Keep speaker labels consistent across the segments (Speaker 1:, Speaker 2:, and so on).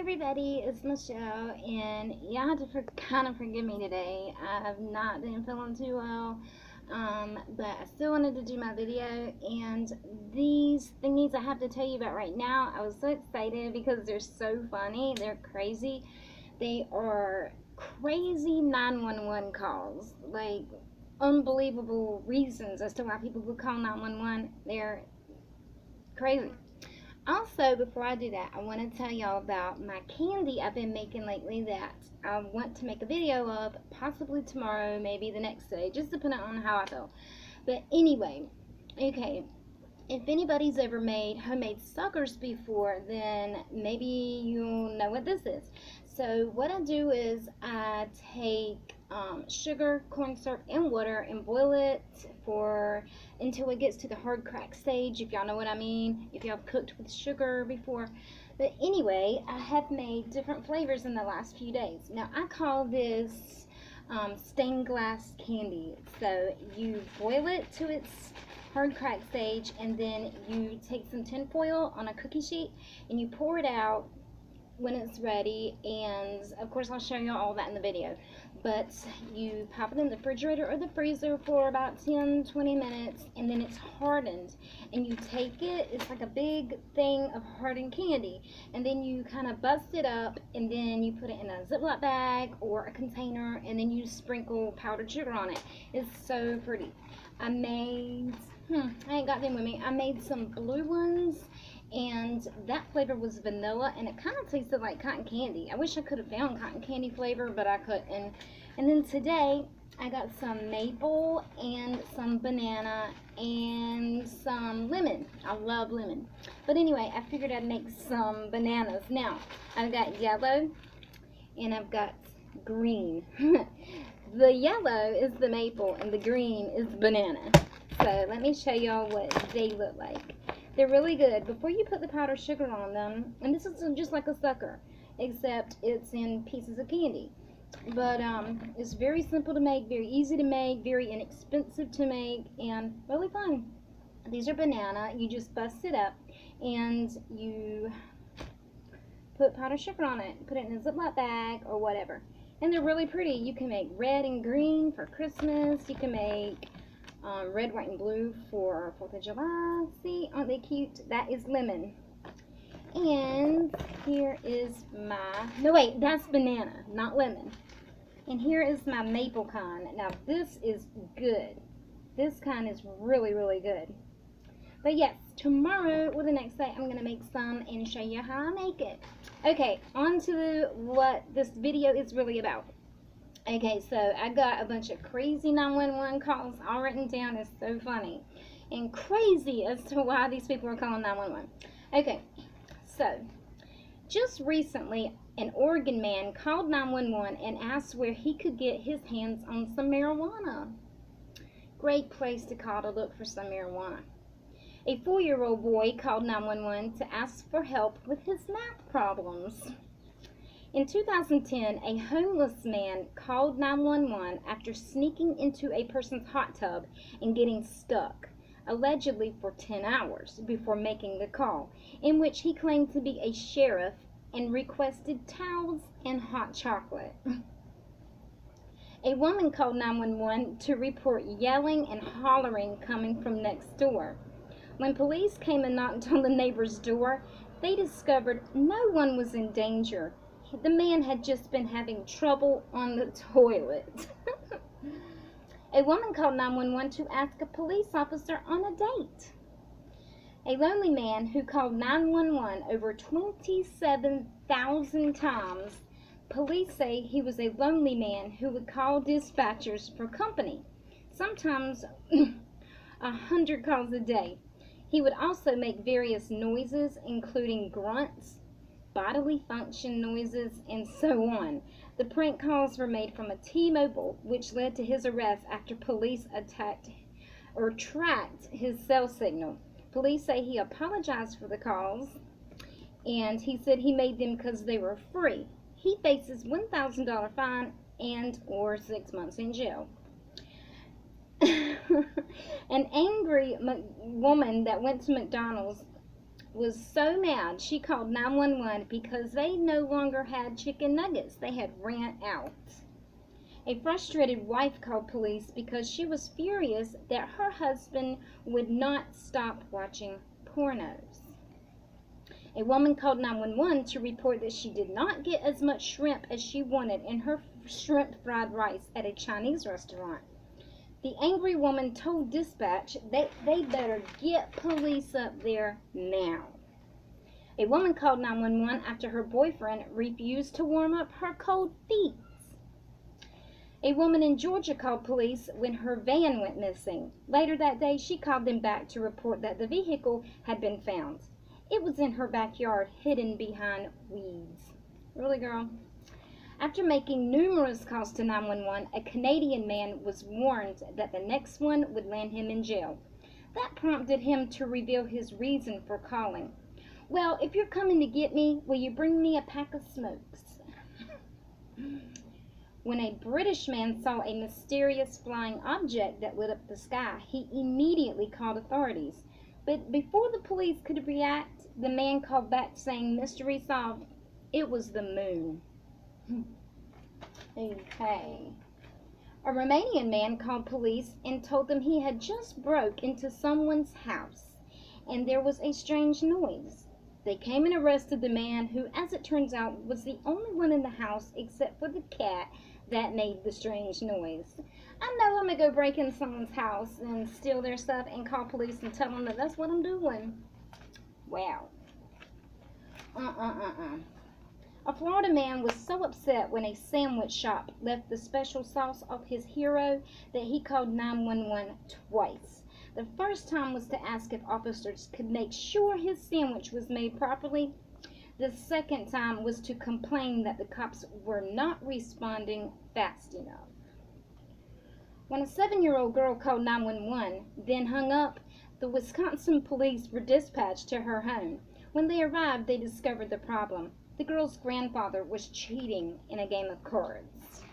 Speaker 1: everybody, it's Michelle, and you have to kind of forgive me today. I have not been feeling too well, but I still wanted to do my video, and these thingies I have to tell you about right now, I was so excited because they're so funny, they're crazy. They are crazy 911 calls, like unbelievable reasons as to why people would call 911. They're crazy. Also, before I do that, I want to tell y'all about my candy I've been making lately that I want to make a video of, possibly tomorrow, maybe the next day, just depending on how I feel. But anyway, okay, if anybody's ever made homemade suckers before, then maybe you'll know what this is. So what I do is I take sugar, corn syrup, and water and boil it for until it gets to the hard crack stage, if y'all know what I mean, if y'all have cooked with sugar before. But anyway, I have made different flavors in the last few days. Now I call this stained glass candy. So you boil it to its hard crack stage, and then you take some tin foil on a cookie sheet and you pour it out when it's ready, and of course I'll show you all that in the video. But you pop it in the refrigerator or the freezer for about 10-20 minutes, and then it's hardened, and you take it, it's like a big thing of hardened candy, and then you kind of bust it up, and then you put it in a Ziploc bag or a container, and then you sprinkle powdered sugar on it. It's so pretty. I ain't got them with me. I made some blue ones, and that flavor was vanilla, and it kind of tasted like cotton candy. I wish I could have found cotton candy flavor, but I couldn't. And then today I got some maple and some banana and some lemon. I love lemon. But anyway, I figured I'd make some bananas. Now I've got yellow and I've got green. The yellow is the maple and the green is the banana. So let me show y'all what they look like. They're really good. Before you put the powdered sugar on them, and this is just like a sucker, except it's in pieces of candy. But it's very simple to make, very easy to make, very inexpensive to make, and really fun. These are banana. You just bust it up, and you put powdered sugar on it. Put it in a Ziploc bag or whatever. And they're really pretty. You can make red and green for Christmas. You can make red, white, and blue for 4th of July. See, aren't they cute? That is lemon. And here is my, no wait, that's banana, not lemon. And here is my maple kind. Now this is good. This kind is really, really good. But yes, tomorrow or the next day I'm going to make some and show you how I make it. Okay, on to what this video is really about. Okay, so I got a bunch of crazy 911 calls all written down. It's so funny and crazy as to why these people are calling 911. Okay, so just recently an Oregon man called 911 and asked where he could get his hands on some marijuana. Great place to call to look for some marijuana. A 4-year-old boy called 911 to ask for help with his math problems. In 2010, a homeless man called 911 after sneaking into a person's hot tub and getting stuck, allegedly for 10 hours before making the call, in which he claimed to be a sheriff and requested towels and hot chocolate. A woman called 911 to report yelling and hollering coming from next door. When police came and knocked on the neighbor's door, they discovered no one was in danger. The man had just been having trouble on the toilet. A woman called 911 to ask a police officer on a date. A lonely man who called 911 over 27,000 times. Police say he was a lonely man who would call dispatchers for company, sometimes 100 calls a day. He would also make various noises, including grunts, bodily function noises, and so on. The prank calls were made from a T-Mobile, which led to his arrest after police tracked his cell signal. Police say he apologized for the calls, and he said he made them because they were free. He faces $1,000 fine and or 6 months in jail. An angry woman that went to McDonald's was so mad she called 911 because they no longer had chicken nuggets. They had ran out. A frustrated wife called police because she was furious that her husband would not stop watching pornos. A woman called 911 to report that she did not get as much shrimp as she wanted in her shrimp fried rice at a Chinese restaurant. The angry woman told dispatch that they better get police up there now. A woman called 911 after her boyfriend refused to warm up her cold feet. A woman in Georgia called police when her van went missing. Later that day, she called them back to report that the vehicle had been found. It was in her backyard, hidden behind weeds. Really, girl? After making numerous calls to 911, a Canadian man was warned that the next one would land him in jail. That prompted him to reveal his reason for calling. Well, if you're coming to get me, will you bring me a pack of smokes? When a British man saw a mysterious flying object that lit up the sky, he immediately called authorities. But before the police could react, the man called back saying, "Mystery solved. It was the moon." Okay. A Romanian man called police and told them he had just broke into someone's house and there was a strange noise. They came and arrested the man who, as it turns out, was the only one in the house except for the cat that made the strange noise. I know I'm going to go break in someone's house and steal their stuff and call police and tell them that that's what I'm doing. Wow. A Florida man was so upset when a sandwich shop left the special sauce off his hero that he called 911 twice. The first time was to ask if officers could make sure his sandwich was made properly. The second time was to complain that the cops were not responding fast enough. When a 7-year-old girl called 911, then hung up, the Wisconsin police were dispatched to her home. When they arrived, they discovered the problem. The girl's grandfather was cheating in a game of cards.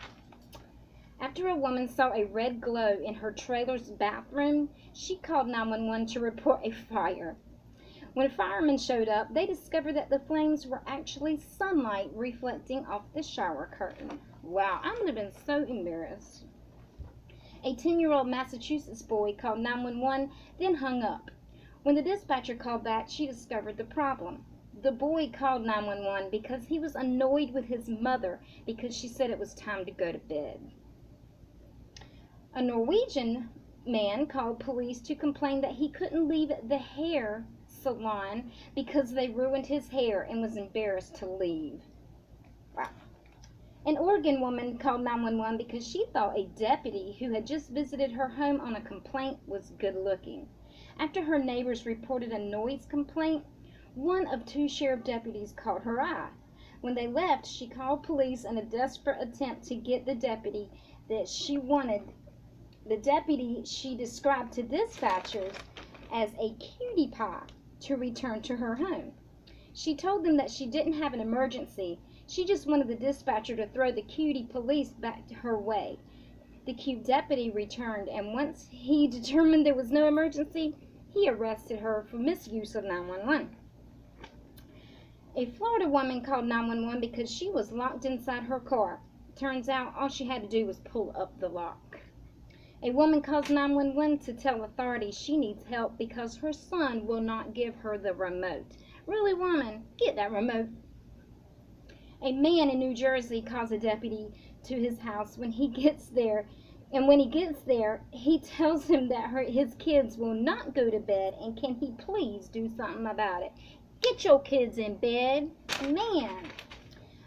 Speaker 1: After a woman saw a red glow in her trailer's bathroom, she called 911 to report a fire. When firemen showed up, they discovered that the flames were actually sunlight reflecting off the shower curtain. Wow, I would have been so embarrassed. A 10-year-old Massachusetts boy called 911, then hung up. When the dispatcher called back, she discovered the problem. The boy called 911 because he was annoyed with his mother because she said it was time to go to bed. A Norwegian man called police to complain that he couldn't leave the hair salon because they ruined his hair and was embarrassed to leave. Wow. An Oregon woman called 911 because she thought a deputy who had just visited her home on a complaint was good looking. After her neighbors reported a noise complaint, one of 2 sheriff deputies caught her eye. When they left, she called police in a desperate attempt to get the deputy that she wanted. The deputy she described to dispatchers as a cutie pie to return to her home. She told them that she didn't have an emergency. She just wanted the dispatcher to throw the cutie police back her way. The cute deputy returned, and once he determined there was no emergency, he arrested her for misuse of 911. A Florida woman called 911 because she was locked inside her car. Turns out all she had to do was pull up the lock. A woman calls 911 to tell authorities she needs help because her son will not give her the remote. Really, woman, get that remote. A man in New Jersey calls a deputy to his house when he gets there. And when he gets there, he tells him that his kids will not go to bed and can he please do something about it. Get your kids in bed. Man.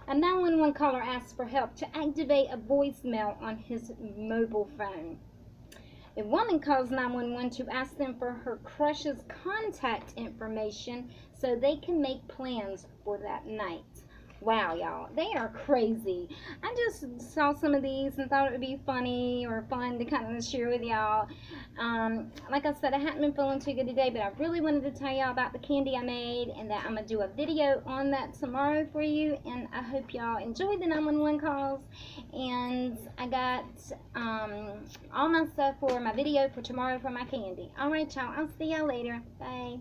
Speaker 1: A 911 caller asks for help to activate a voicemail on his mobile phone. A woman calls 911 to ask them for her crush's contact information so they can make plans for that night. Wow, y'all, they are crazy. I just saw some of these and thought it would be funny or fun to kind of share with y'all. Like I said, I haven't been feeling too good today, but I really wanted to tell y'all about the candy I made and that I'm going to do a video on that tomorrow for you. And I hope y'all enjoyed the 911 calls. And I got all my stuff for my video for tomorrow for my candy. Alright, y'all, I'll see y'all later. Bye.